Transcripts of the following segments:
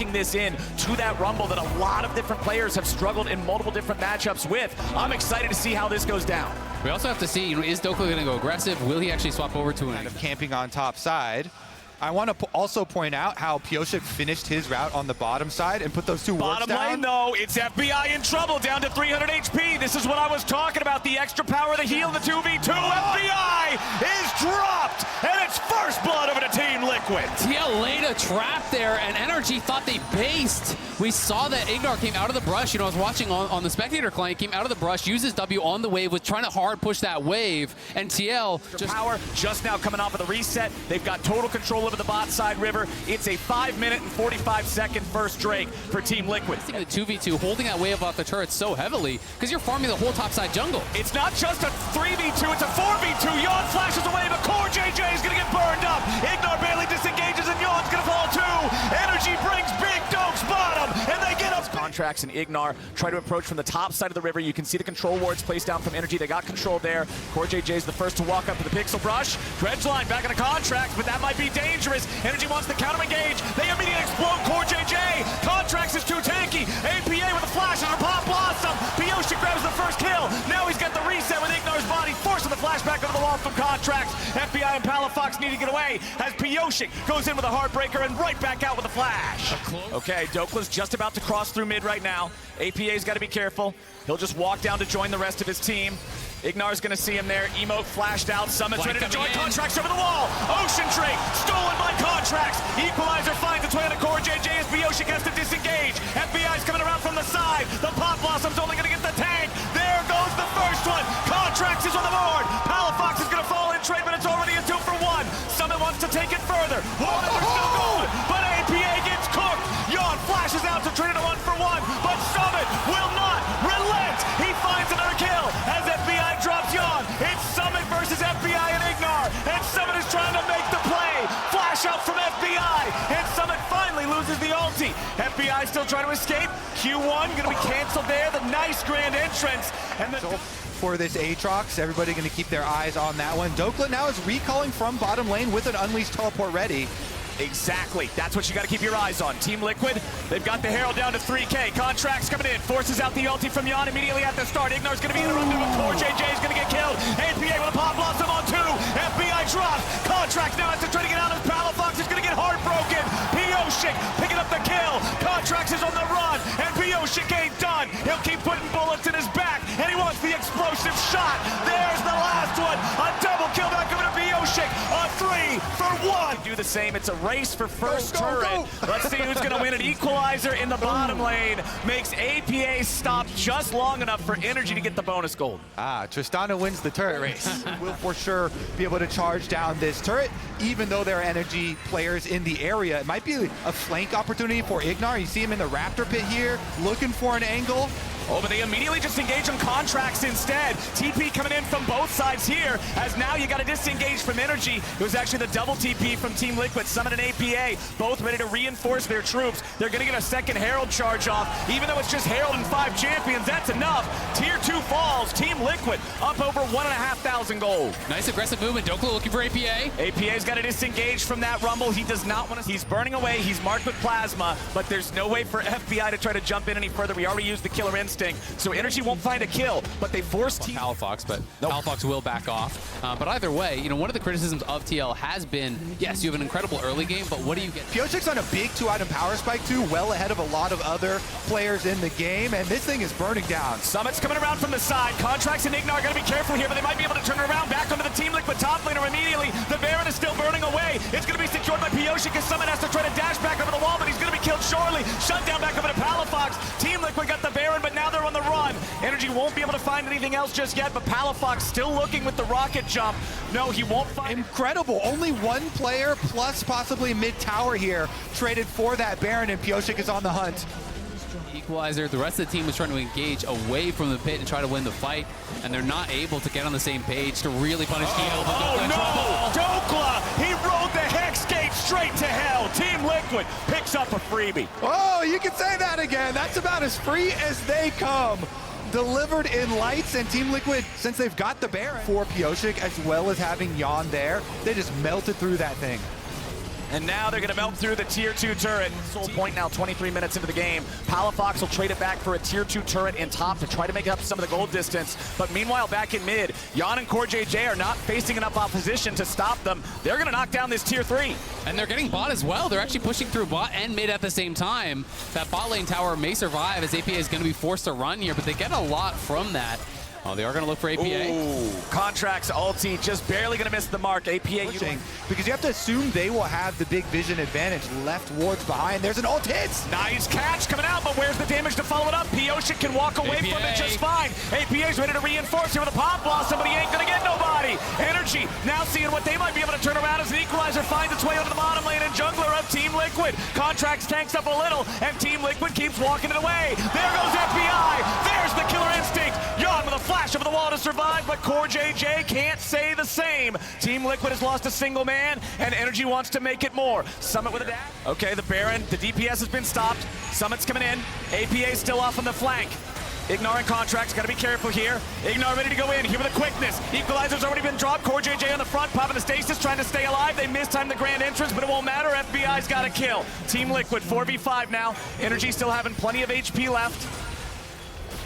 locking this in to that Rumble that a lot of different players have struggled in multiple different matchups with. I'm excited to see how this goes down. We also have to see, is Dokla going to go aggressive? Will he actually swap over to an kind of camping on top side. I want to also point out how Pyosik finished his route on the bottom side and put those two wards down. Bottom lane, though, it's FBI in trouble, down to 300 HP. This is what I was talking about, the extra power, the heal, the 2v2. FBI is dropped, and it's first blood over to Team Liquid. TL laid a trap there, and NRG thought they based. We saw that Ignar came out of the brush. I was watching on the spectator client, came out of the brush, uses W on the wave, was trying to hard push that wave, and TL power just now coming off of the reset. They've got total control over the bot side river. It's a 5-minute and 45-second first Drake for Team Liquid. The 2v2 holding that wave off the turret so heavily because you're farming the whole topside jungle. It's not just a 3v2, it's a 4v2. Yawn flashes away, but Core JJ is going to get burned up. Ignar barely disengages, and Yawn's going to fall too. Energy brings Big Dokes bottom, and they get up. Contracts and Ignar try to approach from the top side of the river. You can see the control wards placed down from Energy. They got control there. Core JJ is the first to walk up to the pixel brush. Dredge line back in the contract, but that might be dangerous. Energy wants to counter engage. They immediately explode Core JJ. Contracts is too tanky. APA with a flash and a pop blossom. Pyosik grabs the first kill. Now he's got the reset with Ignar's body, forcing the flashback over the wall from Contracts. FBI and Palafox need to get away as Pyosik goes in with a heartbreaker and right back out with a flash. Okay, Dokla's just about to cross through mid right now. APA's got to be careful. He'll just walk down to join the rest of his team. Ignar's gonna see him there. Emote flashed out. Summit's ready to join. Contracts over the wall. Ocean Drake stolen by Contracts. Equalizer finds its way on the Core JJ as Pyosik has to disengage. FBI's coming around from the side. The Pop Blossom's only gonna get the tank. There goes the first one. Contracts is on the board. Palafox is gonna fall in trade, but it's already a 2-for-1. Summit wants to take it further. Whoa, they're still going, but APA gets cooked. Yawn flashes out to trade it a 1-for-1, but Summit will not relent. He finds another kill as FBI drops Yawn. It's Summit versus FBI and Ignar, and Summit is trying to make the play. Flash out from FBI, and Summit finally loses the ulti. FBI still trying to escape. Q1 gonna be canceled there. The nice grand entrance, and the for this Aatrox, everybody going to keep their eyes on that one. Dokla now is recalling from bottom lane with an Unleashed teleport ready. Exactly. That's what you got to keep your eyes on. Team Liquid, they've got the Herald down to 3K. Contracts coming in. Forces out the ulti from Yawn immediately at the start. Ignar's going to be interrupted, but Core JJ is going to get killed. APA with a Pop Blossom on 2. FBI drops. Contracts now has to try to get out as Palafox is going to get heartbroken. Pyosik picking up the kill. Contracts is on the run, and Pyosik ain't done. He'll keep putting bullets in his back, and he wants the explosive shot. There's the last one. A double kill back over to Pyosik. A 3-for-1. Do the same. It's a race for first turret. Let's see who's going to win. An equalizer in the bottom lane makes APA stop just long enough for Energy to get the bonus gold. Tristana wins the turret race. Will for sure be able to charge down this turret, even though there are Energy players in the area. It might be a flank opportunity for Ignar. You see him in the Raptor pit here, looking for an angle. Oh, but they immediately just engage on Contracts instead. TP coming in from both sides here, as now you got to disengage from Energy. It was actually the double TP from Team Liquid. Summit and APA both ready to reinforce their troops. They're going to get a second Herald charge off. Even though it's just Herald and 5 champions, that's enough. Tier 2 falls. Team Liquid up over 1,500 gold. Nice aggressive movement. Dokla looking for APA. APA's got to disengage from that Rumble. He does not want to. He's burning away. He's marked with Plasma, but there's no way for FBI to try to jump in any further. We already used the Killer Instinct. So Energy won't find a kill, but they forced Palafox, but Palafox will back off. But either way, one of the criticisms of TL has been, yes, you have an incredible early game, but what do you get? Pyosik's on a big 2-item power spike too, well ahead of a lot of other players in the game, and this thing is burning down. Summit's coming around from the side. Contracts and Ignar are going to be careful here, but they might be able to turn it around back onto the Team Liquid top laner immediately. The Baron is still burning away. It's going to be secured by Pyosik as Summit has to try to dash back over the wall, but he's going to be killed shortly. Shut down back over to Palafox. Team Liquid got the Baron, but now they're on the run. Energy won't be able to find anything else just yet, but Palafox still looking with the rocket jump. No, he won't find. Incredible. Only one player plus possibly mid-tower here traded for that Baron, and Pyosik is on the hunt. Equalizer. The rest of the team was trying to engage away from the pit and try to win the fight, and they're not able to get on the same page to really punish TL. Oh no! Dokla! He rode the Hex Gate straight to hell. Team Liquid picks up a freebie. Oh, you can say that again. That's about as free as they come. Delivered in lights, and Team Liquid, since they've got the Baron for Pyosik as well as having Yawn there, they just melted through that thing. And now they're going to melt through the tier 2 turret. Sole point now, 23 minutes into the game. Palafox will trade it back for a tier 2 turret in top to try to make up some of the gold distance. But meanwhile, back in mid, Jan and Core JJ are not facing enough opposition to stop them. They're going to knock down this tier 3. And they're getting bot as well. They're actually pushing through bot and mid at the same time. That bot lane tower may survive as APA is going to be forced to run here, but they get a lot from that. Oh, they are going to look for APA. Ooh, Contract's ulti just barely going to miss the mark. APA because you have to assume they will have the big vision advantage. Left wards behind. There's an ult hits. Nice catch coming out, but where's the damage to follow it up? Pioshik can walk away from it just fine. APA's ready to reinforce here with a pop blossom, but he ain't going to get nobody. NRG now seeing what they might be able to turn around as an equalizer finds its way onto the bottom lane, and jungler of Team Liquid. Contracts tanks up a little, and Team Liquid keeps walking it away. There goes FBI. There's the killer instinct. Jan with a flash over the wall to survive, but Core JJ can't say the same. Team Liquid has lost a single man, and NRG wants to make it more. Summit with a dash. Okay, the Baron, the DPS has been stopped. Summit's coming in. APA still off on the flank. Ignar and Contracts, gotta be careful here. Ignar ready to go in, here with a quickness. Equalizer's already been dropped. Core JJ on the front, popping the stasis, trying to stay alive. They mistime the grand entrance, but it won't matter. FBI's got a kill. Team Liquid, 4v5 now. NRG still having plenty of HP left.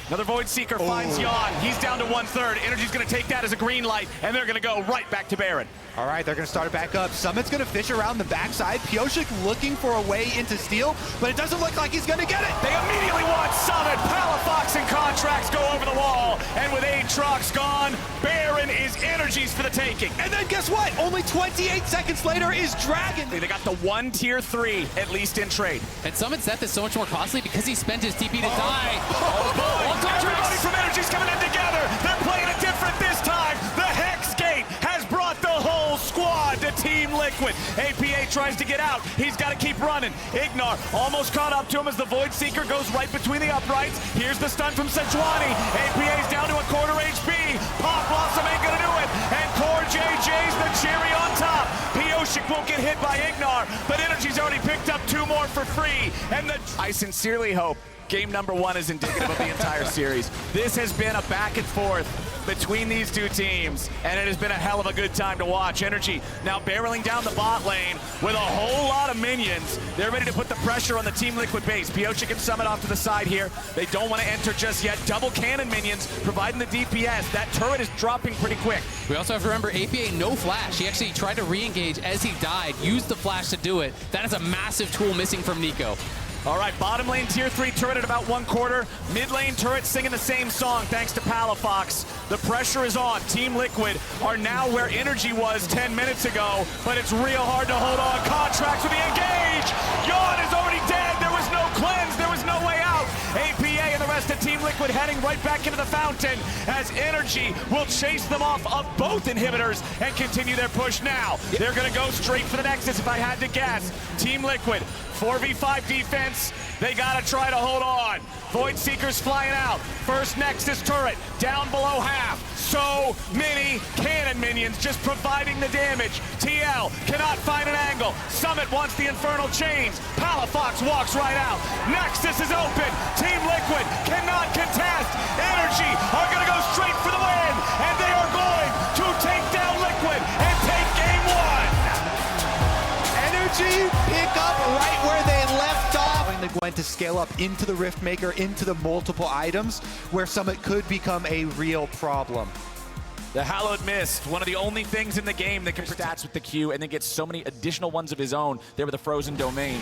Another Void Seeker finds Jan. He's down to 1/3. NRG's going to take that as a green light, and they're going to go right back to Baron. All right, they're going to start it back up. Summit's going to fish around the backside. Pioshik looking for a way into steal, but it doesn't look like he's going to get it. They immediately want Summit. Palafox and Contracts go over the wall, and with 8 trucks gone, Baron is NRG's for the taking. And then guess what? Only 28 seconds later is Dragon. They got the 1 tier 3, at least in trade. And Summit's death is so much more costly because he spent his TP to die. Oh boy! Everybody from NRG's coming in together. They're playing it different this time. The Hex Gate has brought the whole squad to Team Liquid. APA tries to get out. He's got to keep running. Ignar almost caught up to him as the Void Seeker goes right between the uprights. Here's the stun from Sejuani. APA's down to a quarter HP. Pop Blossom ain't gonna do it. And Core JJ's the cherry on top. Pioshik won't get hit by Ignar, but NRG's already picked up 2 more for free. And I sincerely hope game number 1 is indicative of the entire series. This has been a back and forth between these two teams, and it has been a hell of a good time to watch. NRG now barreling down the bot lane with a whole lot of minions. They're ready to put the pressure on the Team Liquid base. Pioshik and Summit off to the side here. They don't want to enter just yet. Double cannon minions providing the DPS. That turret is dropping pretty quick. We also have to remember APA no flash. He actually tried to re-engage as he died, used the flash to do it. That is a massive tool missing from Nico. All right, bottom lane tier 3 turret at about 1/4. Mid lane turret singing the same song thanks to Palafox. The pressure is on. Team Liquid are now where NRG was 10 minutes ago, but it's real hard to hold on. Contracts with the engage. Jan is already dead. There was no cleanse. There was no way out. APA and the rest of Team Liquid heading right back into the fountain as NRG will chase them off of both inhibitors and continue their push now. They're going to go straight for the Nexus if I had to guess. Team Liquid, 4v5 defense. They got to try to hold on. Void Seekers flying out. First Nexus turret down below half. So many cannon minions just providing the damage. TL cannot find an angle. Summit wants the Infernal Chains. Palafox walks right out. Nexus is open. Team Liquid cannot contest. NRG are going to go straight for the win, and they are going to take down Liquid and take game 1. NRG pick up right where they left off. The Gwen to scale up into the Riftmaker, into the multiple items, where Summit could become a real problem. The Hallowed Mist, one of the only things in the game that can stats with the Q and then gets so many additional ones of his own there with the Frozen Domain.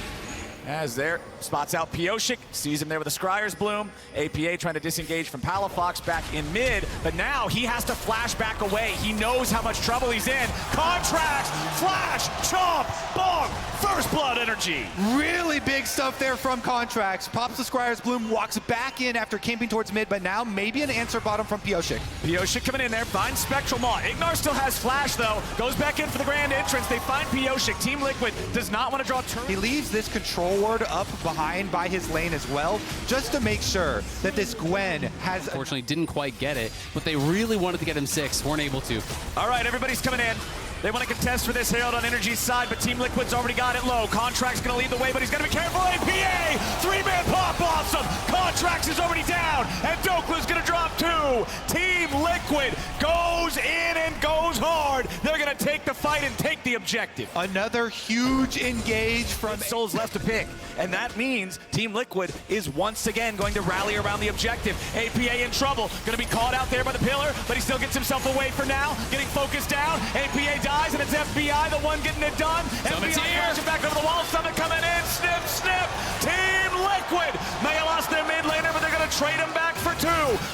As there, spots out Pioshik, sees him there with a Scryer's Bloom. APA trying to disengage from Palafox back in mid, but now he has to flash back away. He knows how much trouble he's in. Contracts, flash, chomp, bonk, first blood NRG. Really big stuff there from Contracts. Pops the Scryer's Bloom, walks back in after camping towards mid, but now maybe an answer bottom from Pioshik. Pioshik coming in there, finds Spectral Maw. Ignar still has flash though, goes back in for the grand entrance. They find Pioshik. Team Liquid does not want to draw turn. He leaves this control ward up behind by his lane as well, just to make sure that this Gwen has... Unfortunately didn't quite get it, but they really wanted to get him 6, weren't able to. All right, everybody's coming in. They want to contest for this Herald on NRG's side, but Team Liquid's already got it low. Contract's going to lead the way, but he's going to be careful. APA, 3-man pop awesome. Contracts is already down, and Doklu's going to drop 2. Team Liquid goes in and goes hard. They're going to take take the fight and take the objective. Another huge engage from Souls left to pick, and that means Team Liquid is once again going to rally around the objective. APA in trouble, going to be caught out there by the pillar, but he still gets himself away for now, getting focused down. APA dies, and it's FBI the one getting it done. Summit's FBI here. crashing back over the wall. Summit coming in, snip, snip. Team Liquid may have lost their mid laner, but they're going to trade him back for 2.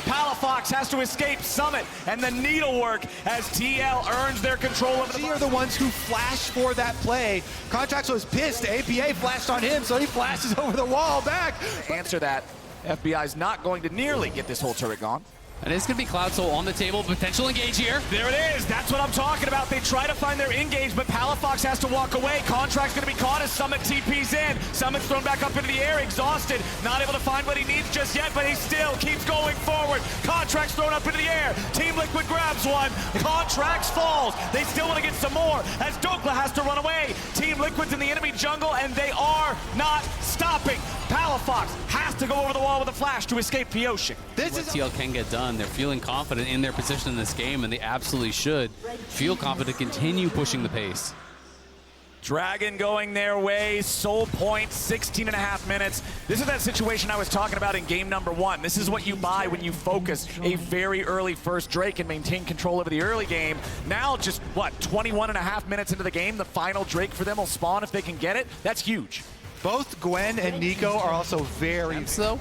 Palafox has to escape Summit, and the needlework as TL earns their control over the... They are the ones who flashed for that play. Contracts was pissed. APA flashed on him, so he flashes over the wall back. Answer that. FBI's not going to nearly get this whole turret gone. And it's going to be Cloud Soul on the table. Potential engage here. There it is. That's what I'm talking about. They try to find their engage, but Palafox has to walk away. Contract's going to be caught as Summit TP's in. Summit's thrown back up into the air, exhausted. Not able to find what he needs just yet, but he still keeps going forward. Contract's thrown up into the air. Team Liquid grabs one. Contracts falls. They still want to get some more as Dokla has to run away. Team Liquid's in the enemy jungle, and they are not stopping. Palafox has to go over the wall with a flash to escape Pioche. This is what TL can get done. They're feeling confident in their position in this game, and they absolutely should feel confident to continue pushing the pace. Dragon going their way, Soul Point, 16.5 minutes. This is that situation I was talking about in game number 1. This is what you buy when you focus a very early first Drake and maintain control over the early game. Now just, what, 21.5 minutes into the game, the final Drake for them will spawn if they can get it. That's huge. Both Gwen and Nico are also very... though,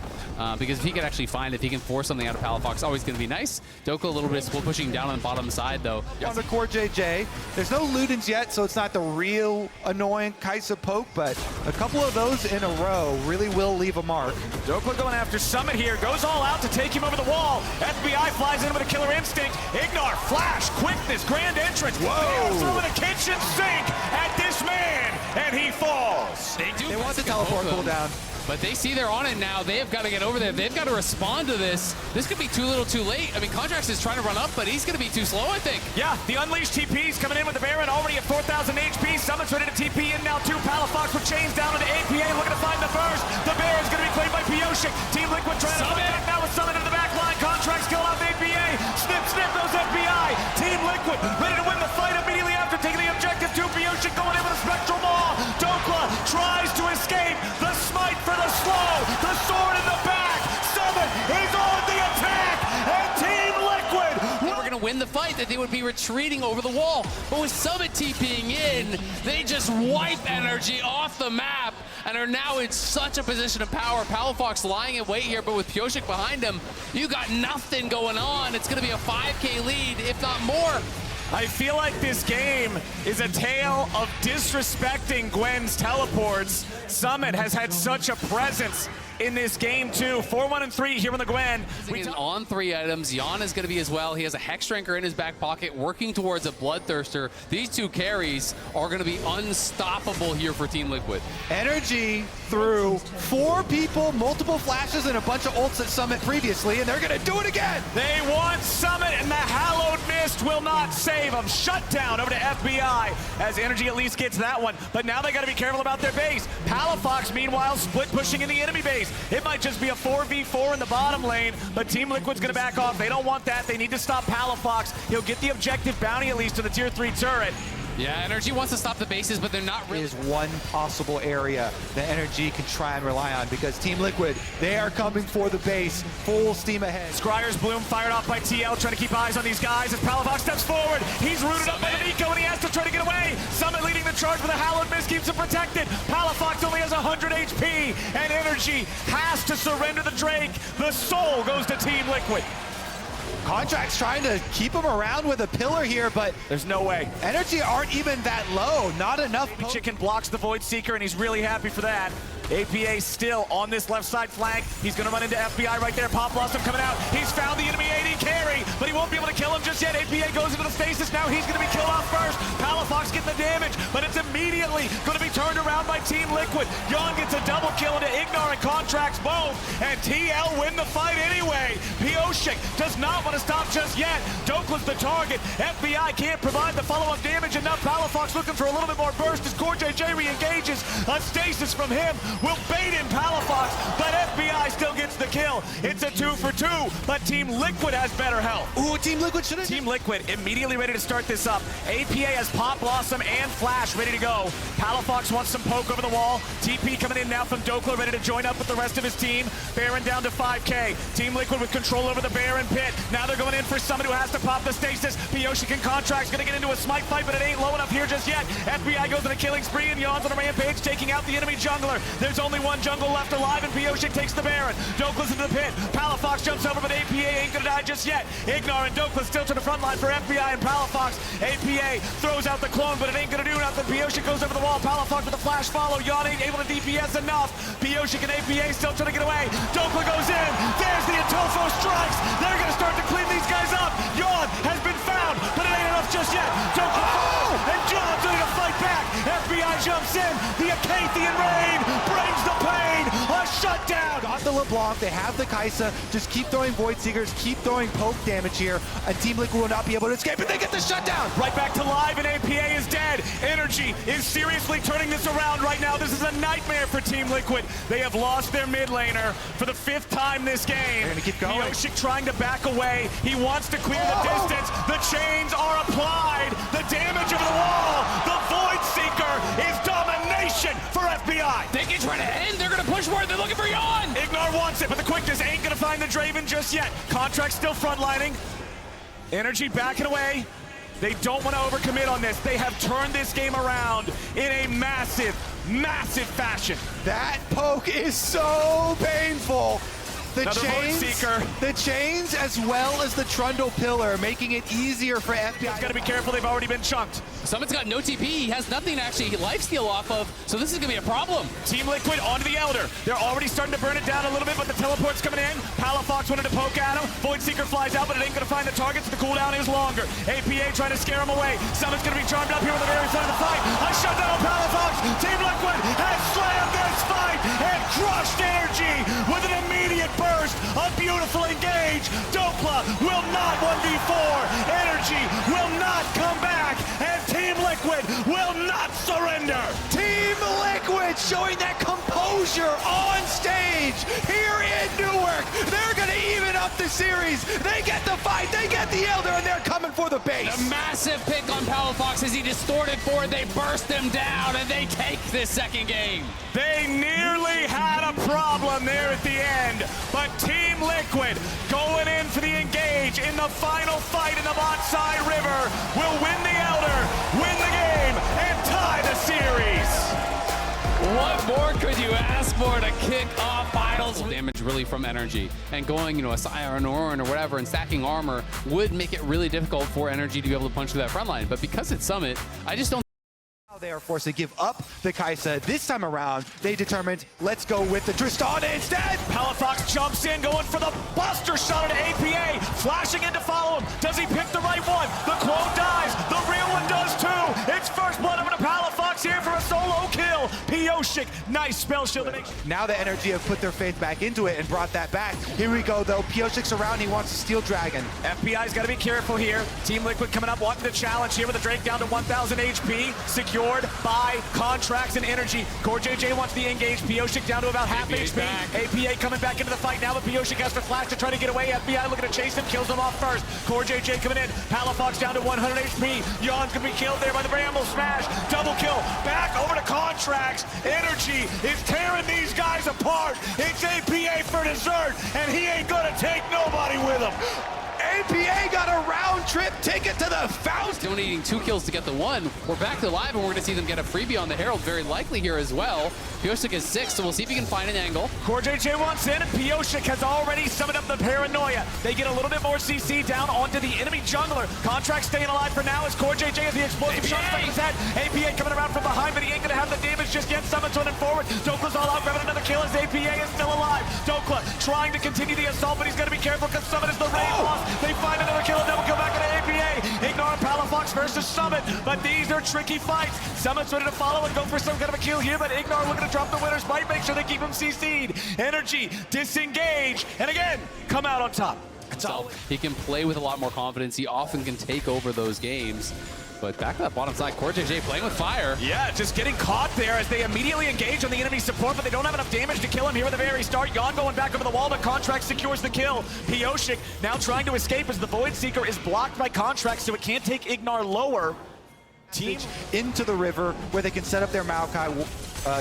because if he can actually find, if he can force something out of Palafox, always going to be nice. Dokla a little bit split pushing down on the bottom side, though. On the core JJ. There's no Ludens yet, so it's not the real annoying Kaisa poke, but a couple of those in a row really will leave a mark. Dokla going after Summit here, goes all out to take him over the wall. FBI flies in with a killer instinct. Ignar, flash, quickness, grand entrance. Whoa! Through a kitchen sink at this man, and he falls. They want the teleport cooldown. But they see they're on it now. They have got to get over there. They've got to respond to this. This could be too little too late. I mean, Contracts is trying to run up, but he's going to be too slow, I think. Yeah, the Unleashed TP's coming in with the Baron already at 4,000 HP. Summit's ready to TP in now too. Palafox with chains down into APA, looking to find the burst. The Baron's going to be claimed by Pioche. Team Liquid trying to fight back now with Summit into the back line. Contracts kill out the APA. Snip, snip goes FBI. Team Liquid ready to win the fight immediately after taking the objective. Pioche going in with a spectral ball. Dokla tries to escape. The smite for the slow. The sword in the back. Summit is on the attack. And Team Liquid. They were going to win the fight, that they would be retreating over the wall. But with Summit TPing in, they just wipe NRG off the map and are now in such a position of power. Palafox lying in wait here, but with Pioche behind him, you got nothing going on. It's going to be a 5K lead, if not more. I feel like this game is a tale of disrespecting Gwen's teleports. Summit has had such a presence in this game too. 4-1-3 here on the Gwen. On 3 items, Jan is going to be as well. He has a Hex Drinker in his back pocket, working towards a Bloodthirster. These 2 carries are going to be unstoppable here for Team Liquid. NRG threw 4 people, multiple flashes, and a bunch of ults at Summit previously, and they're going to do it again. They want Summit, and the Hallowed Mist will not save them. Shut down over to FBI as NRG at least gets that one. But now they got to be careful about their base. Palafox, meanwhile, split pushing in the enemy base. It might just be a 4v4 in the bottom lane, but Team Liquid's going to back off. They don't want that. They need to stop Palafox. He'll get the objective bounty at least to the tier 3 turret. Yeah, NRG wants to stop the bases, but they're not really. Is one possible area that NRG can try and rely on, because Team Liquid, they are coming for the base, full steam ahead. Scryer's Bloom fired off by TL, trying to keep eyes on these guys as Palafox steps forward. He's rooted up by the Nico, and he has to try to get away. Summit leading the charge with a Hallowed Mist, keeps him protected. Palafox only has 100 HP, and NRG has to surrender the Drake. The soul goes to Team Liquid. Contract's trying to keep him around with a pillar here, but there's no way. NRG aren't even that low. Not enough. Chicken blocks the Void Seeker, and he's really happy for that. APA still on this left side flank. He's going to run into FBI right there. Pop Blossom coming out. He's found the enemy AD carry, but he won't be able to kill him just yet. APA goes into the stasis. Now he's going to be killed off first. Palafox getting the damage, but it's immediately going to be turned around by Team Liquid. Yon gets a double kill into Ignar and Contracts both, and TL win the fight anyway. Pioche does not want to stop just yet. Dokla's the target. FBI can't provide the follow-up damage, and now Palafox looking for a little bit more burst as Core re-engages. A stasis from him will bait in Palafox, but FBI still gets the kill. It's a 2 for 2, but Team Liquid has better health. Ooh, Team Liquid should have. Team Liquid immediately ready to start this up. APA has Pop, Blossom, and Flash ready to go. Palafox wants some poke over the wall. TP coming in now from Dokla, ready to join up with the rest of his team. Baron down to 5K. Team Liquid with control over the Baron pit. Now they're going in for someone who has to pop the stasis. Pioshik and Contract's gonna get into a smite fight, but it ain't low enough here just yet. FBI goes on a killing spree and Yawns on a rampage, taking out the enemy jungler. There's only one jungle left alive, and Pioshik takes the Baron. Dokla's into the pit. Palafox jumps over, but APA ain't gonna die just yet. Ignar and Dokla still to the front line for FBI and Palafox. APA throws out the clone, but it ain't gonna do nothing. Pioshik goes over the wall. Palafox with a flash follow. Yawn ain't able to DPS enough. Pioshik and APA still trying to get away. Dokla goes in. There's the Atofo strikes. They're gonna start to clean these guys up. Yawn has been found, but it ain't enough just yet. Dokla falls, and John's ready to fight back. FBI jumps in. The Acathian rain brings the pain. A shutdown. Got the LeBlanc, they have the Kai'Sa. Just keep throwing Void Seekers, keep throwing poke damage here, and Team Liquid will not be able to escape, and they get the shutdown. Right back to live, and APA is dead. NRG is seriously turning this around right now. This is a nightmare for Team Liquid. They have lost their mid laner for the 5th time this game. They're gonna keep going. Pioshik trying to back away. He wants to clear the distance. The chains are applied. The damage over the wall. The Void Seeker is domination for FBI. They can try to end. They're going to push for it. They're looking for Yawn. Ignar wants it, but the quickness ain't gonna find the Draven just yet. Contract still frontlining. NRG backing away. They don't want to overcommit on this. They have turned this game around in a massive, massive fashion. That poke is so painful. Another Void Seeker. The chains as well as the Trundle Pillar, making it easier for FBI. Gotta be careful, they've already been chunked. Summit's got no TP. He has nothing to actually lifesteal off of, so this is going to be a problem. Team Liquid onto the Elder. They're already starting to burn it down a little bit, but the teleport's coming in. Palafox wanted to poke at him. Void Seeker flies out, but it ain't going to find the target, so the cooldown is longer. APA trying to scare him away. Summit's going to be charmed up here with the very front of the fight. A shutdown on Palafox. Team Liquid has slammed this fight and crushed NRG with an immediate burst. A beautiful engage. Dokla will not 1v4. NRG will not come back, and Team Liquid will not surrender. Team Liquid showing that composure on stage here in Newark. They're going to even up the series. They get the fight, they get the Elder, and they're coming for the base. A massive pick on Palafox as he distorted forward. They burst him down, and they take this second game. They nearly had a problem there at the end, but Team Liquid going in for the engage in the final fight in the bot side river will win the Elder, win the game, and tie the series. What more could you ask for to kick off finals? Damage really from NRG, and going, a Sire and Orin or whatever and stacking armor would make it really difficult for NRG to be able to punch through that front line. But because it's Summit, I just don't. They are forced to give up the Kai'Sa. This time around, they determined, let's go with the Tristana instead. Palafox jumps in, going for the buster shot at APA, flashing in to follow him. Does he pick the right one? The clone dies. The real one does too. It's first blood over to Palafox here for a solo kill. Pioshik, nice spell shield. Now the NRG have put their faith back into it and brought that back. Here we go though. Pioshik's around. He wants to steal Dragon. FBI's got to be careful here. Team Liquid coming up, wanting to challenge here with the Drake down to 1,000 HP. Secured by Contracts and NRG. Core JJ wants the engage. Pioshik down to about half HP. APA coming back into the fight now, but Pioshik has to flash to try to get away. FBI looking to chase him, kills him off first. Core JJ coming in. Palafox down to 100 HP. Yawn's gonna be killed there by the Bramble Smash. Double kill. Back over to Contracts. NRG is tearing these guys apart. It's APA for dessert, and he ain't gonna take nobody with him. APA got a round trip ticket to the Faust. Still needing 2 kills to get the 1. We're back to live, and we're going to see them get a freebie on the Herald very likely here as well. Pioshik is 6, so we'll see if he can find an angle. Core JJ wants in, and Pioshik has already summoned up the paranoia. They get a little bit more CC down onto the enemy jungler. Contract staying alive for now as Core JJ has the explosive shot stuck in his head. APA coming around from behind, but he ain't going to have the damage just yet. Summon's running forward. Dokla's all out, grabbing another kill as APA is still alive. Dokla trying to continue the assault, but he's going to be careful because Summit is the raid boss. They find another kill, a double kill back into APA. Ignore Palafox versus Summit, but these are tricky fights. Summit's ready to follow and go for some kind of a kill here, but Ignore looking to drop the winner's bite, make sure they keep him CC'd. NRG disengage, and again, come out on top. So he can play with a lot more confidence. He often can take over those games. But back to that bottom side, CoreJJ playing with fire. Yeah, just getting caught there as they immediately engage on the enemy support, but they don't have enough damage to kill him here at the very start. Yon going back over the wall, but Contract secures the kill. Pioshik now trying to escape as the Void Seeker is blocked by Contract, so it can't take Ignar lower. Team into the river where they can set up their Maokai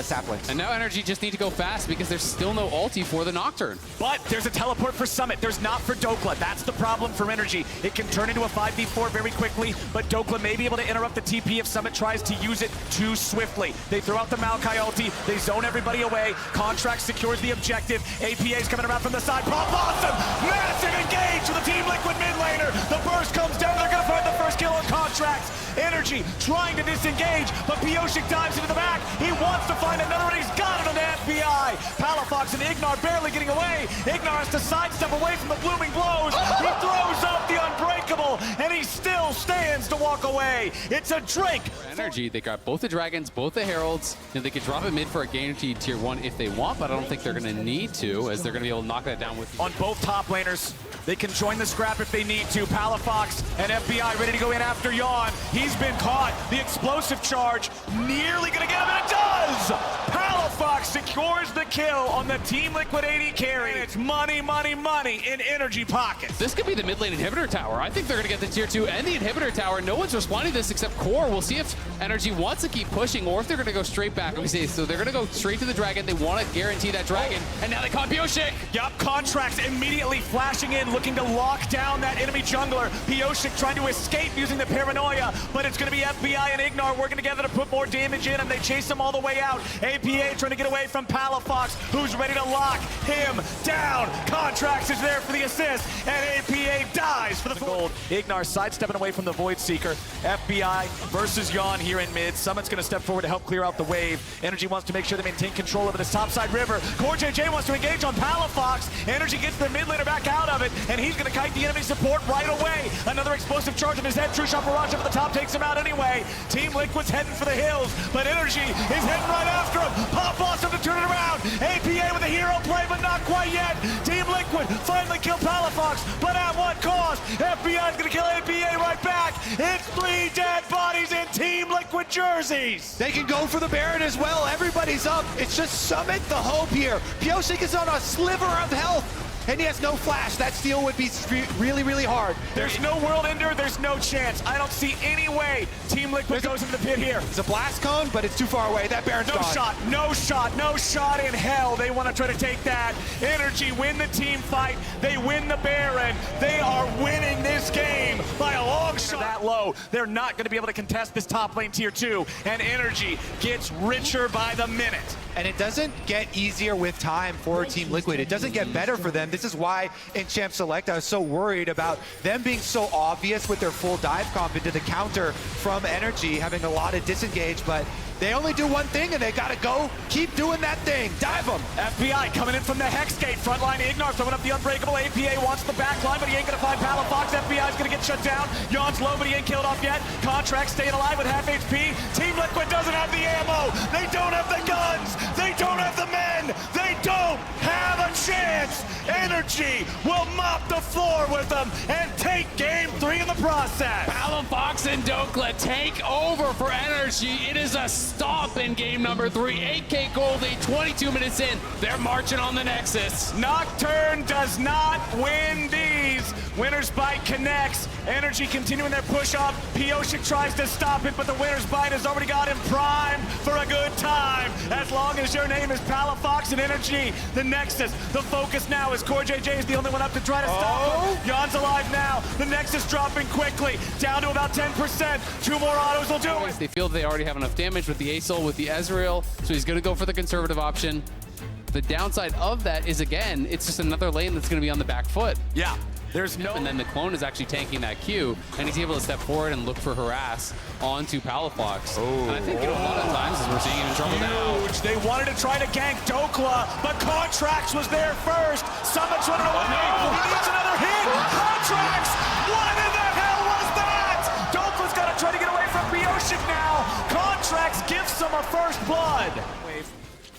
saplings. And now NRG just need to go fast because there's still no ulti for the Nocturne. But there's a teleport for Summit. There's not for Dokla. That's the problem for NRG. It can turn into a 5v4 very quickly, but Dokla may be able to interrupt the TP if Summit tries to use it too swiftly. They throw out the Maokai ulti. They zone everybody away. Contract secures the objective. APA's coming around from the side. Pop awesome! Massive engage to the Team Liquid mid laner. The burst comes down. They're going to find the first kill on Contracts. NRG trying to disengage, but Pioshik dives into the back. He wants to find another, and he's got it on the FBI. Palafox and Ignar barely getting away. Ignar has to sidestep away from the blooming blows. He throws up the unbreakable, and he still stands to walk away. It's a drink. NRG, they got both the Dragons, both the Heralds, and they could drop it mid for a guaranteed tier 1 if they want, but I don't think they're going to need to, as they're going to be able to knock that down with... On both top laners, they can join the scrap if they need to. Palafox and FBI ready to go in after Yon. He's been caught. The explosive charge nearly going to get him, and it does! Palafox secures the kill on the Team Liquid 80 carry. And it's money, money, money in NRG pockets. This could be the mid lane inhibitor tower. I think they're going to get the tier 2 and the inhibitor tower. No one's responding to this except Core. We'll see if NRG wants to keep pushing or if they're going to go straight back. Let me see. So they're going to go straight to the Dragon. They want to guarantee that Dragon. And now they caught Pioshik. Yup, Contracts immediately flashing in, looking to lock down that enemy jungler. Pioshik trying to escape using the paranoia, but it's going to be FBI and Ignar working together to put more damage in, and they chase him all the way out. APA trying to get away from Palafox, who's ready to lock him down. Contracts is there for the assist, and APA dies for the gold. Ignar sidestepping away from the Void Seeker. FBI versus Yon here in mid. Summit's going to step forward to help clear out the wave. NRG wants to make sure they maintain control over this topside river. CoreJJ wants to engage on Palafox. NRG gets their mid laner back out of it, and he's going to kite the enemy support right away. Another explosive charge in his head. True Shot Barrage up at the top takes him out anyway. Team Liquid's heading for the hills, but NRG is heading right after him. Pop awesome to turn it around. APA with a hero play, but not quite yet. Team Liquid finally killed Palafox, but at what cost? FBI's gonna kill APA right back. It's 3 dead bodies in Team Liquid jerseys. They can go for the Baron as well. Everybody's up. It's just Summit the hope here. Pioshik is on a sliver of health, and he has no flash. That steal would be really, really hard. There's no world ender, there's no chance. I don't see any way Team Liquid goes into the pit here. It's a blast cone, but it's too far away. That Baron's gone. No shot in hell. They want to try to take that. NRG win the team fight. They win the Baron. They are winning this game by a long shot. That low, they're not going to be able to contest this top lane tier 2, and NRG gets richer by the minute. And it doesn't get easier with time for Team Liquid. It doesn't get better for them. This is why in Champ Select I was so worried about them being so obvious with their full dive comp into the counter from NRG, having a lot of disengage, but they only do one thing, and they gotta go keep doing that thing. Dive them. FBI coming in from the Hex Gate. Frontline Ignar throwing up the unbreakable. APA wants the back line, but he ain't gonna find Palafox. FBI's gonna get shut down. Yon's low, but he ain't killed off yet. Contract staying alive with half HP. Team Liquid doesn't have the ammo. They don't have the guns. They don't have the men. They don't have a chance. NRG will mop the floor with them and take game 3 in the process. Palafox and Dokla take over for NRG. It is a stop in game number 3. 8K gold lead, 22 minutes in. They're marching on the Nexus. Nocturne does not win these. Winner's Bite connects. NRG continuing their push up. Pioshik tries to stop it, but the Winner's Bite has already got him primed for a good time. As long as your name is Palafox and NRG, the Nexus, the focus now is CoreJJ is the only one up to try to stop him. Yon's alive now. The Nexus dropping quickly, down to about 10%. 2 more autos will do it. They feel they already have enough damage with the Aesol, with the Ezreal, so he's going to go for the conservative option. The downside of that is, again, it's just another lane that's going to be on the back foot. Yeah. There's no... And then the clone is actually tanking that Q, and he's able to step forward and look for harass onto Palafox. And I think, a lot of times as we're seeing him in trouble now. They wanted to try to gank Dokla, but Contracts was there first. Summit's running away. He needs another hit. Contracts! What in the hell was that? Dokla's got to try to get away from Pioshik now. Contracts gives him a first blood.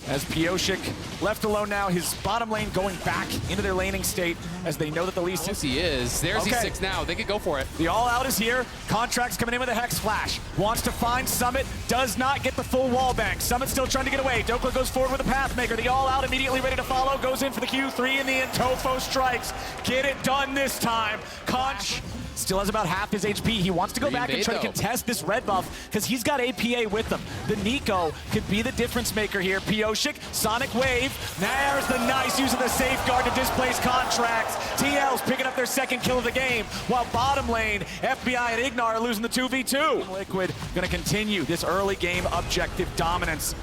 As Pioshik left alone now, his bottom lane going back into their laning state as they know that the least Yes, he is. There's E6 now. They could go for it. The all-out is here. Contracts coming in with a Hex Flash. Wants to find Summit. Does not get the full wall bank. Summit still trying to get away. Dokla goes forward with a Pathmaker. The all-out immediately ready to follow. Goes in for the Q3 in the end. Tofo strikes. Get it done this time. Conch still has about half his HP. He wants to go back and try to contest this red buff because he's got APA with him. The Nico could be the difference maker here. Pioshik, Sonic Wave. There's the nice use of the safeguard to displace Contracts. TL's picking up their second kill of the game, while bottom lane, FBI and Ignar are losing the 2v2. Liquid gonna continue this early game objective dominance.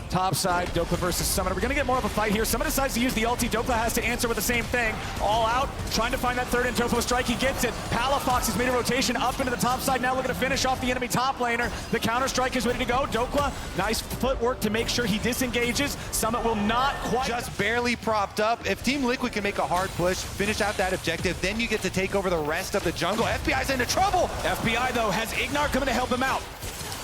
Top side, Dokla versus Summit. We're going to get more of a fight here. Summit decides to use the ulti. Dokla has to answer with the same thing. All out, trying to find that third and Tofo strike. He gets it. Palafox has made a rotation up into the top side. Now looking to finish off the enemy top laner. The counter strike is ready to go. Dokla, nice footwork to make sure he disengages. Summit will not quite. Just barely propped up. If Team Liquid can make a hard push, finish out that objective, then you get to take over the rest of the jungle. FBI's into trouble. FBI, though, has Ignar coming to help him out.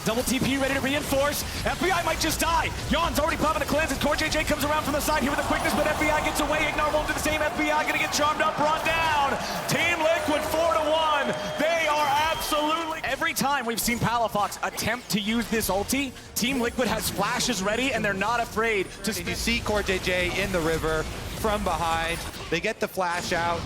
Double TP ready to reinforce. FBI might just die. Yawn's already popping a cleanse as Core JJ comes around from the side here with the quickness, but FBI gets away. Ignar won't do the same. FBI gonna get charmed up, brought down. Team Liquid 4-1. They are absolutely... Every time we've seen Palafox attempt to use this ulti, Team Liquid has flashes ready and they're not afraid to... You see Core JJ in the river from behind. They get the flash out.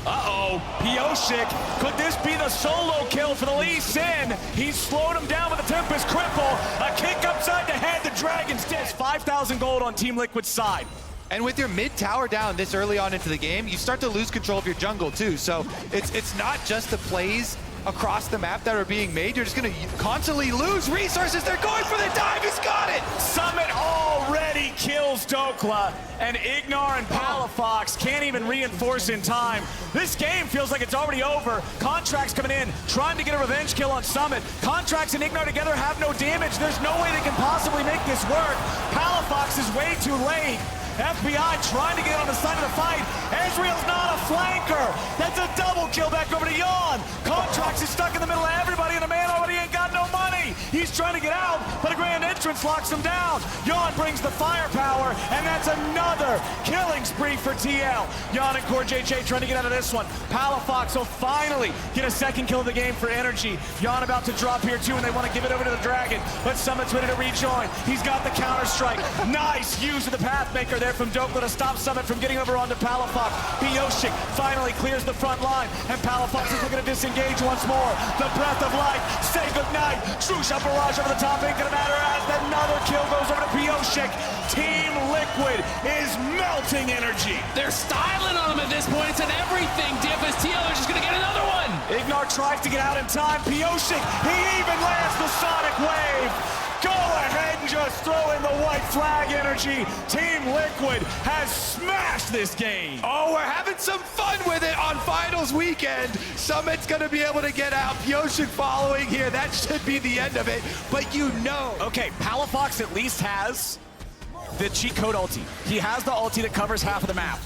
Uh-oh, Pioshik, could this be the solo kill for the Lee Sin? He's slowed him down with a Tempest Cripple, a kick upside the head, the Dragon's Diss. 5,000 gold on Team Liquid's side. And with your mid tower down this early on into the game, you start to lose control of your jungle too. So it's not just the plays across the map that are being made. You're just gonna constantly lose resources. They're going for the dive, he's got it! Summit already kills Dokla, and Ignar and Palafox can't even reinforce in time. This game feels like it's already over. Contracts coming in, trying to get a revenge kill on Summit. Contracts and Ignar together have no damage. There's no way they can possibly make this work. Palafox is way too late. FBI trying to get on the side of the fight. Ezreal's not a flanker. That's a double kill back over to Yawn. Contracts is stuck in the middle of everybody, and the man already ain't got no money. He's trying to get out, but a grand entrance locks him down. Yawn brings the firepower, and that's another killing spree for TL. Yawn and Core JJ trying to get out of this one. Palafox will finally get a second kill of the game for NRG. Yawn about to drop here too, and they want to give it over to the Dragon, but Summit's ready to rejoin. He's got the counter strike. Nice use of the Pathmaker there from Dokla to stop Summit from getting over onto Palafox. Pioshik finally clears the front line, and Palafox is looking to disengage once more. The Breath of Life, say goodnight. True shot barrage over the top, ain't gonna matter as another kill goes over to Pioshik. Team Liquid is melting energy. They're styling on him at this point. It's an everything dip as TL are just gonna get another one. Ignar tries to get out in time. Pioshik, he even lands the Sonic Wave. Go ahead and just throw in the white flag energy. Team Liquid has smashed this game. Oh, we're having some fun with it on finals weekend. Summit's gonna be able to get out. Pioshik following here. That should be the end of it, but you know. Okay, Palafox at least has the cheat code ulti. He has the ulti that covers half of the map.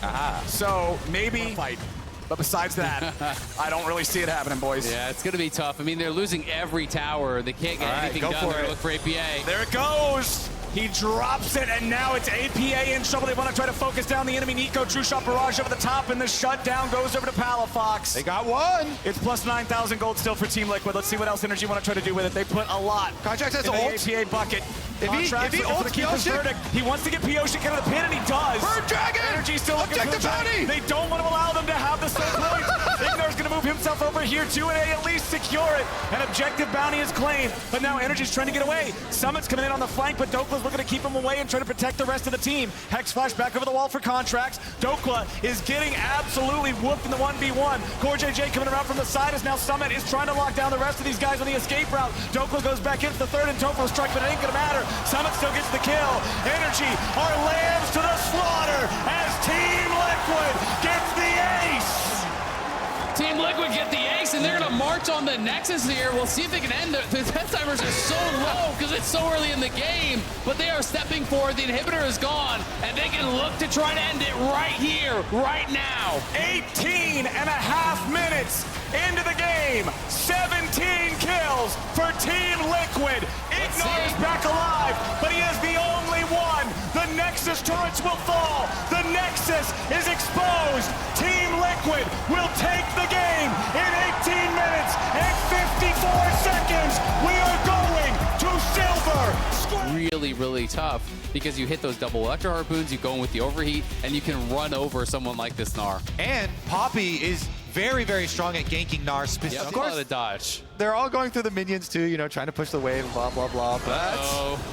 So maybe fight. But besides that, I don't really see it happening, boys. Yeah, it's going to be tough. I mean, they're losing every tower. They can't get anything done. They're going to look for APA. There it goes. He drops it, and now it's APA in trouble. They want to try to focus down the enemy. Nico, true shot barrage over the top, and the shutdown goes over to Palafox. They got one. It's plus 9,000 gold still for Team Liquid. Let's see what else NRG want to try to do with it. They put a lot. Contracts has in ult. the APA bucket. If he ults Pioshik, he wants to get Pioshik out of the pin, and he does. Bird Dragon! NRG still looking for the bounty! They don't want to allow them to have the same point. Ignar's going to move himself over here too, and they at least secure it. An objective bounty is claimed, but now NRG's trying to get away. Summit's coming in on the flank, but Dokla's looking to keep him away and try to protect the rest of the team. Hex flash back over the wall for Contracts. Dokla is getting absolutely whooped in the 1v1. Core JJ coming around from the side as now Summit is trying to lock down the rest of these guys on the escape route. Dokla goes back into the third and Tofo strike, but it ain't gonna matter. Summit still gets the kill. NRG are lambs to the slaughter as Team Liquid gets the ace. Team Liquid get the ace, and they're going to march on the Nexus here. We'll see if they can end it. The death timers are so low because it's so early in the game, but they are stepping forward. The inhibitor is gone, and they can look to try to end it right here, right now. 18 and a half minutes into the game. 17 kills for Team Liquid. Ignar is back alive, but he is the only one. The Nexus turrets will fall. The Nexus is exposed. Team Liquid will take the game in 18 minutes and 54 seconds. We are going to silver. Really, really tough because you hit those double electro harpoons, you go in with the overheat, and you can run over someone like this Gnar. And Poppy is very, very strong at ganking Gnar. Yeah, of course, the dodge. they're all going through the minions too, you know, trying to push the wave, blah, blah, blah. But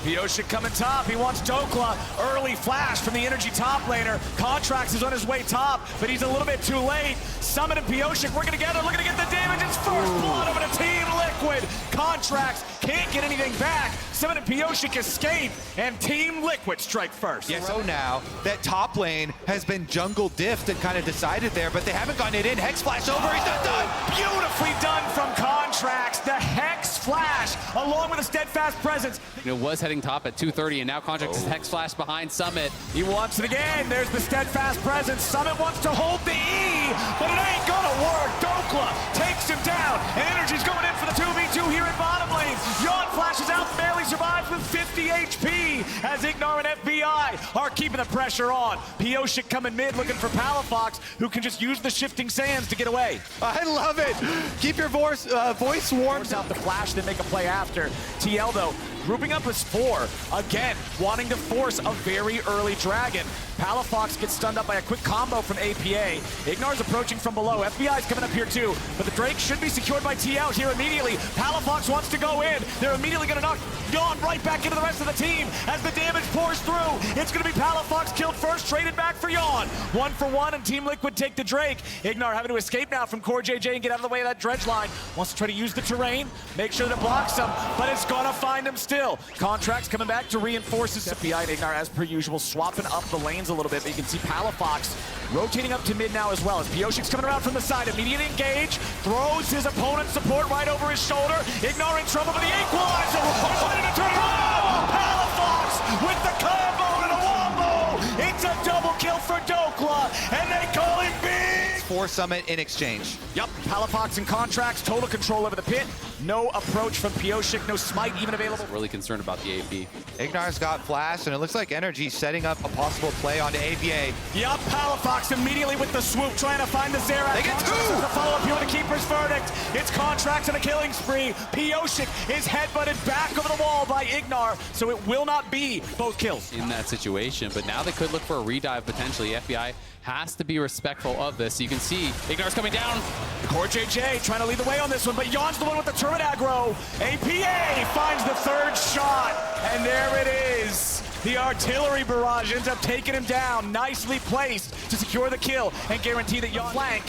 Pioshik coming top. He wants Dokla. Early flash from the Energy top laner. Contracts is on his way top, but he's a little bit too late. Summit and Pioshik working together, looking to get the damage. It's first blood over to Team Liquid. Contracts can't get anything back. Summit and Pioshik escape, and Team Liquid strike first. yeah, so now that top lane has been jungle diffed and kind of decided there, but they haven't gotten it in. Hex flash over, he's not done. Beautifully done from Contracts. The Hex flash, along with a steadfast presence. It was heading top at 230, and now Contracts is Hex Flash behind Summit. He wants it again. There's the steadfast presence. Summit wants to hold the E, but it ain't gonna work. Dokla takes him down, and Energy's going in for the 2v2 here in bottom lane. Yawn flashes out, barely survives with 50 HP as Ignar and FBI are keeping the pressure on. Pioshik coming mid, looking for Palafox, who can just use the shifting sands to get away. I love it. Keep your voice warm. Force out the flash, then make a play after. TL, though, grouping up as 4, again, wanting to force a very early dragon. Palafox gets stunned up by a quick combo from APA. Ignar's approaching from below. FBI's coming up here too, but the Drake should be secured by TL here immediately. Palafox wants to go in. They're immediately going to knock Yawn right back into the rest of the team as the damage pours through. It's going to be Palafox killed first, traded back for Yawn. 1 for 1, and Team Liquid take the Drake. Ignar having to escape now from Core JJ and get out of the way of that dredge line. Wants to try to use the terrain, make sure that it blocks him, but it's going to find him still. Contracts coming back to reinforce his FBI, and Ignar, as per usual, swapping up the lanes a little bit, but you can see Palafox rotating up to mid now as well as Pioshik's coming around from the side. Immediate engage, throws his opponent's support right over his shoulder. Ignar in trouble, but the equalizer. Wanting to turn around. Palafox with the combo and a wombo. It's a double kill for Dokla, and they call him big. For Summit in exchange. Yep, Palafox and Contracts, total control over the pit. No approach from Pioshik, no smite even available. Really concerned about the AP. Ignar's got flash, and it looks like NRG setting up a possible play onto AVA. Yep, Palafox immediately with the swoop, trying to find the Xerath. They get 2! The follow-up here with the keeper's verdict. It's Contracts and a killing spree. Pioshik is headbutted back over the wall by Ignar, so it will not be both kills. In that situation, but now they could look for a redive potentially. FBI has to be respectful of this. You can see Ignar's coming down. Core JJ trying to lead the way on this one, but Yawn's the one with the turret aggro. APA finds the 3rd shot, and there it is. The artillery barrage ends up taking him down. Nicely placed to secure the kill and guarantee that Yawn flank.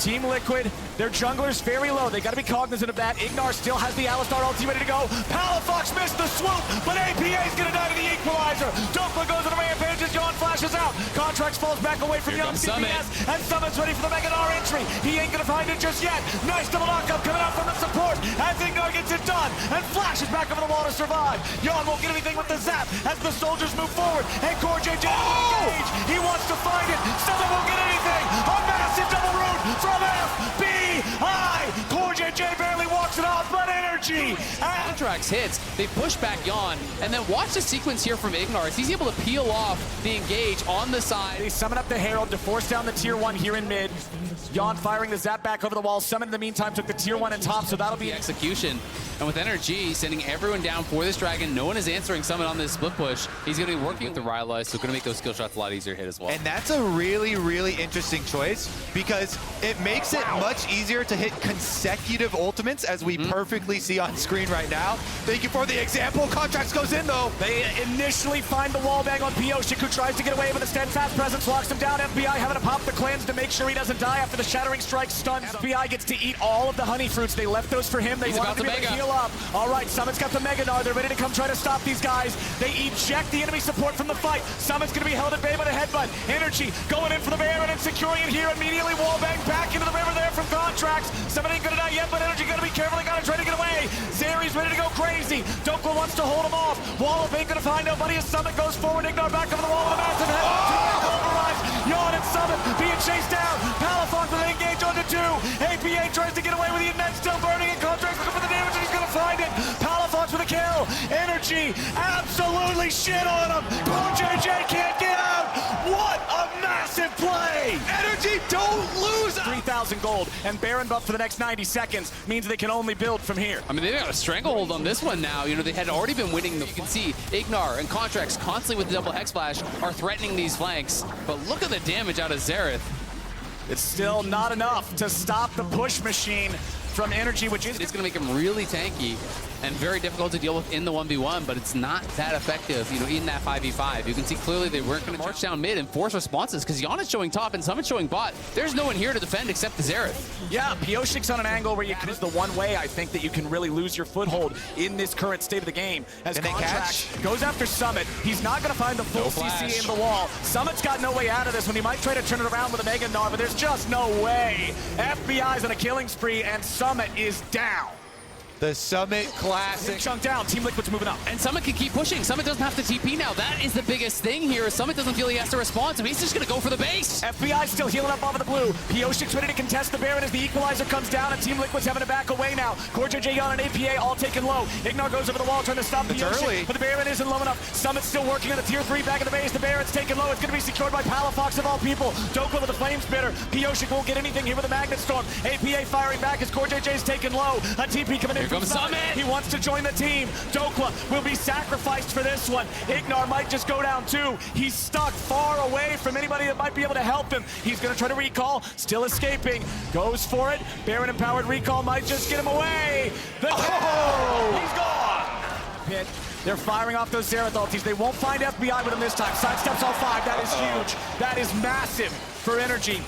Team Liquid, their jungler's very low. They gotta be cognizant of that. Ignar still has the Alistar ulti ready to go. Palafox missed the swoop, but APA's gonna die to the equalizer. Dokla goes on the rampage as Yawn flashes out. Contracts falls back away from Young CBS, and Summit's ready for the Mega Gnar entry. He ain't gonna find it just yet. Nice double knockup coming out from the support as Ignar gets it done and flashes back over the wall to survive. Yawn won't get anything with the zap as the soldiers move forward, and Core JJ engage. He wants to find it. Summit won't get anything. A massive double root from FBI. Core JJ barely walks it off, but Energy. Contracts hits, they push back Yawn, and then watch the sequence here from Ignar as he's able to peel off the engage on the side. They summon up the Herald to force down the tier 1 here in mid. Yawn firing the zap back over the wall. Summon in the meantime took the tier 1 in top, so that'll be the execution. And with NRG sending everyone down for this dragon, no one is answering Summit on this split push. He's going to be working with the Rylai's, so going to make those skill shots a lot easier to hit as well. And that's a really, really interesting choice because it makes it much easier to hit consecutive ultimates, as we perfectly see on screen right now. Thank you for the example. Contracts goes in though. They initially find the wallbang on Pioshik, who tries to get away, but the steadfast presence locks him down. FBI having to pop the cleanse to make sure he doesn't die after the shattering strike stuns. FBI gets to eat all of the honey fruits. They left those for him. They wanted to be able to heal up. All right, Summit's got the Mega Gnar. They're ready to come try to stop these guys. They eject the enemy support from the fight. Summit's going to be held at bay by the headbutt. Energy going in for the Baron and securing it here immediately. Wallbang back into the river there from Contracts. Summit ain't going to die yet, but Energy got to be careful. They got to try to get away. Zeri's ready to go crazy. Dokla wants to hold him off. Wall ain't going to find nobody as Summit goes forward. Ignar back over the wall with a massive headbutt. Yawn and Summit being chased down. Palafox with an engage onto 2. APA tries to get away with it. Net still burning, and Contract's looking for the damage, and he's gonna find it. Palafox with a kill. NRG absolutely shit on him. JJ can't get out. What a massive play. NRG don't lose. 3,000 gold, and Baron buff for the next 90 seconds means they can only build from here. I mean, they've got a stranglehold on this one now. You know, they had already been winning. You can see Ignar and Contracts constantly with the double Hex Flash are threatening these flanks. But look at the damage out of Xerath. It's still not enough to stop the push machine from NRG, which is It's going to make him really tanky and very difficult to deal with in the 1v1, but it's not that effective, you know, in that 5v5. You can see clearly they weren't going to march down mid and force responses because Yana's showing top and Summit's showing bot. There's no one here to defend except the Xerath. Yeah, Pioshik's on an angle where you can, is the one way I think that you can really lose your foothold in this current state of the game. As Contract goes after Summit, he's not going to find the full CC in the wall. Summit's got no way out of this when he might try to turn it around with a Mega Gnar, but there's just no way. FBI's on a killing spree and Summit is down. The Summit Classic. Chunk down, Team Liquid's moving up. And Summit can keep pushing. Summit doesn't have to TP now. That is the biggest thing here. Summit doesn't feel he has to respond, so he's just going to go for the base. FBI still healing up off of the blue. Pioshik's ready to contest the Baron as the equalizer comes down, and Team Liquid's having to back away now. JJ Yon and APA all taken low. Ignar goes over the wall trying to stop Pioshik, but the Baron isn't low enough. Summit's still working on the tier 3 back of the base. The Baron's taken low. It's going to be secured by Palafox of all people. Dokla with the Flame Spitter. Pioshik won't get anything here with the Magnet Storm. APA firing back as JJ's taken low. A TP coming in Here from comes Summit. He wants to join the team. Dokla will be sacrificed for this one. Ignar might just go down too. He's stuck far away from anybody that might be able to help him. He's going to try to recall, still escaping. Goes for it. Baron empowered recall might just get him away. He's gone. Pit. They're firing off those Xerath ultis. They won't find FBI with him this time. Sidesteps all 5. That is huge. That is massive for NRG.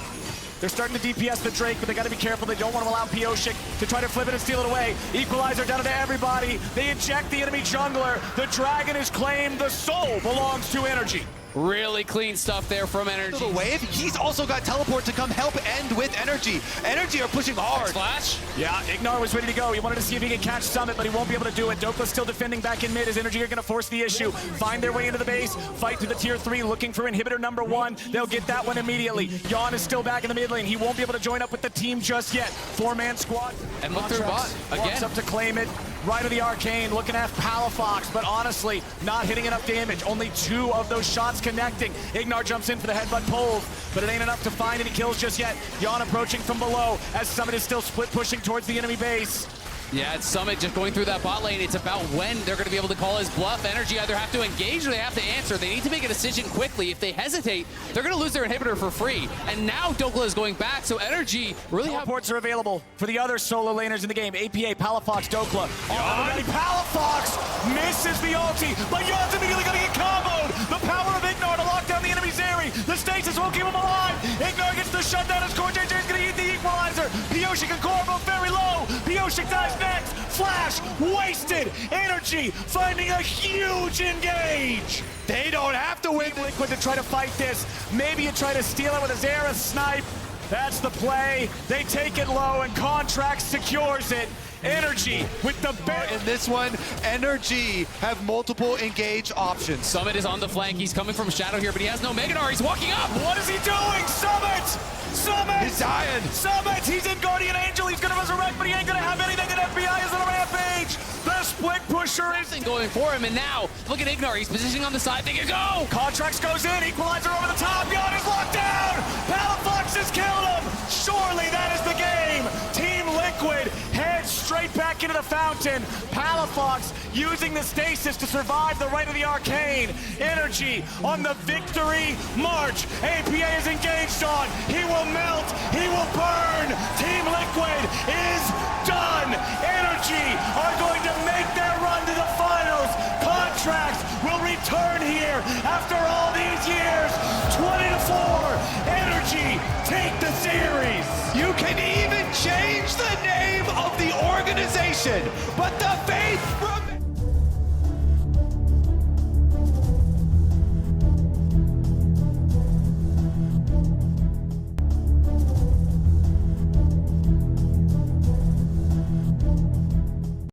They're starting to DPS the Drake, but they got to be careful. They don't want to allow Pioshik to try to flip it and steal it away. Equalizer down to everybody. They eject the enemy jungler. The Dragon is claimed. The soul belongs to NRG. Really clean stuff there from NRG. The wave. He's also got teleport to come help end with NRG. NRG are pushing hard. Flash. Yeah, Ignar was ready to go. He wanted to see if he could catch Summit, but he won't be able to do it. Dokla's still defending back in mid as NRG are going to force the issue. Find their way into the base. Fight through the tier 3, looking for inhibitor number 1. They'll get that one immediately. Yon is still back in the mid lane. He won't be able to join up with the team just yet. 4-man squad. And look through bot again. Walks up to claim it. Right of the Arcane, looking at Palafox, but honestly, not hitting enough damage. Only 2 of those shots connecting. Ignar jumps in for the headbutt pulls, but it ain't enough to find any kills just yet. Yon approaching from below as Summit is still split pushing towards the enemy base. Yeah, it's Summit just going through that bot lane. It's about when they're going to be able to call his bluff. NRG either have to engage or they have to answer. They need to make a decision quickly. If they hesitate, they're going to lose their inhibitor for free. And now Dokla is going back, so NRG really have... Teleports are available for the other solo laners in the game. APA, Palafox, Dokla. Already Palafox misses the ulti, but Yon's immediately going to get comboed. The power of Ignar to lock down the enemy Zeri. The stasis won't keep him alive. Ignar gets the shutdown as JJ is going to eat the equalizer. Pioshik and Core both very low. Pioshik dies next. Flash wasted. NRG finding a huge engage. They don't have to win. Liquid to try to fight this. Maybe you try to steal it with a Xerath snipe. That's the play. They take it low and Contract secures it. NRG with the bet. In this one, NRG have multiple engage options. Summit is on the flank. He's coming from Shadow here, but he has no Mega Gnar. He's walking up. What is he doing? Summit! Summit! He's dying. Summit! He's in Guardian Angel. He's going to resurrect, but he ain't going to have anything, and FBI is on a rampage. The split pusher is going for him, and now look at Ignar. He's positioning on the side. They can go. Contracts goes in. Equalizer over the top. Yon is locked down. Palafox has killed him. Surely that is the game. Team Liquid heads straight back into the fountain. Palafox using the stasis to survive the right of the Arcane. NRG on the victory march. APA is engaged on. He will melt. He will burn. Team Liquid is done. NRG are going to make their run to the finals. Contracts will return here after all these years. 20-4. NRG take the series. You can even change the name of the organization, but the faith from